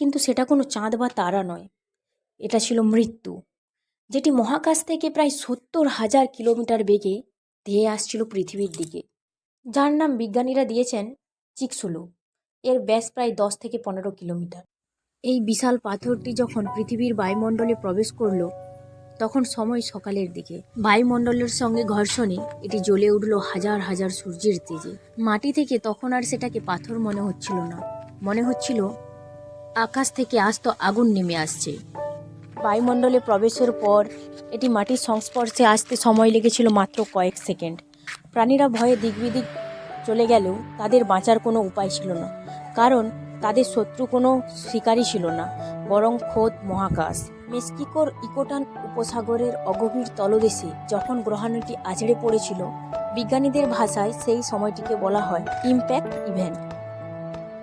কিন্তু সেটা কোনো চাঁদ বা তারা নয়, এটা ছিল মৃত্যু, যেটি মহাকাশ থেকে প্রায় 70,000 কিলোমিটার বেগে ধেয়ে আসছিল পৃথিবীর দিকে, যার নাম বিজ্ঞানীরা দিয়েছেন চিকসুলু। এর ব্যাস প্রায় 10 থেকে 15 কিলোমিটার। এই বিশাল পাথরটি যখন পৃথিবীর বায়ুমণ্ডলে প্রবেশ করলো, তখন সময় সকালের দিকে। বায়ুমণ্ডলের সঙ্গে ঘর্ষণে এটি জ্বলে উঠল হাজার হাজার সূর্যের তেজে। মাটি থেকে তখন আর সেটাকে পাথর মনে হচ্ছিল না, মনে হচ্ছিল আকাশ থেকে আস্ত আগুন নেমে আসছে। বায়ুমণ্ডলে প্রবেশের পর এটি মাটির সংস্পর্শে আসতে সময় লেগেছিল মাত্র কয়েক সেকেন্ড। প্রাণীরা ভয়ে দিকবিদিক চলে গেলেও তাদের বাঁচার কোনো উপায় ছিল না, কারণ তাদের শত্রু কোনো শিকারী ছিল না, বরং খোদ মহাকাশ। মেক্সিকোর ইকোটান উপসাগরের অগভীর তলদেশে যখন গ্রহাণুটি আছড়ে পড়েছিল, বিজ্ঞানীদের ভাষায় সেই সময়টিকে বলা হয় ইম্প্যাক্ট ইভেন্ট।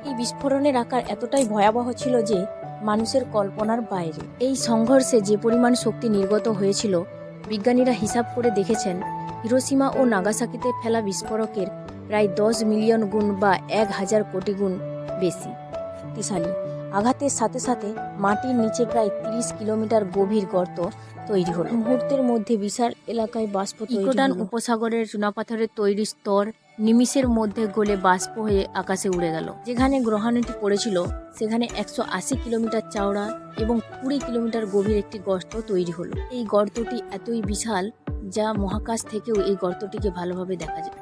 এই বিস্ফোরণের আকার এতটাই ভয়াবহ ছিল যে মানুষের কল্পনার বাইরে। এই সংঘর্ষে যে পরিমাণ শক্তি নির্গত হয়েছিল, বিজ্ঞানীরা হিসাব করে দেখেছেন হিরোশিমা ও নাগাসাকিতে ফেলা বিস্ফোরকের প্রায় 10 মিলিয়ন গুণ বা 1000 কোটি গুণ বেশি শক্তিশালী। আঘাতের সাথে সাথে মাটির নিচে প্রায় 30 কিলোমিটার গভীর গর্ত তৈরি হল। মুহূর্তের মধ্যে বিশাল এলাকায় বাষ্প তৈরি হল। ইকোটান উপসাগরের চুনাপাথরের তৈরি স্তর নিমিষের মধ্যে গলে বাষ্প হয়ে আকাশে উড়ে গেল। যেখানে গ্রহাণুটি পড়েছিল সেখানে 180 কিলোমিটার চওড়া এবং 20 কিলোমিটার গভীর একটি গর্ত তৈরি হলো। এই গর্তটি এতই বিশাল যা মহাকাশ থেকেও এই গর্তটিকে ভালোভাবে দেখা যায়।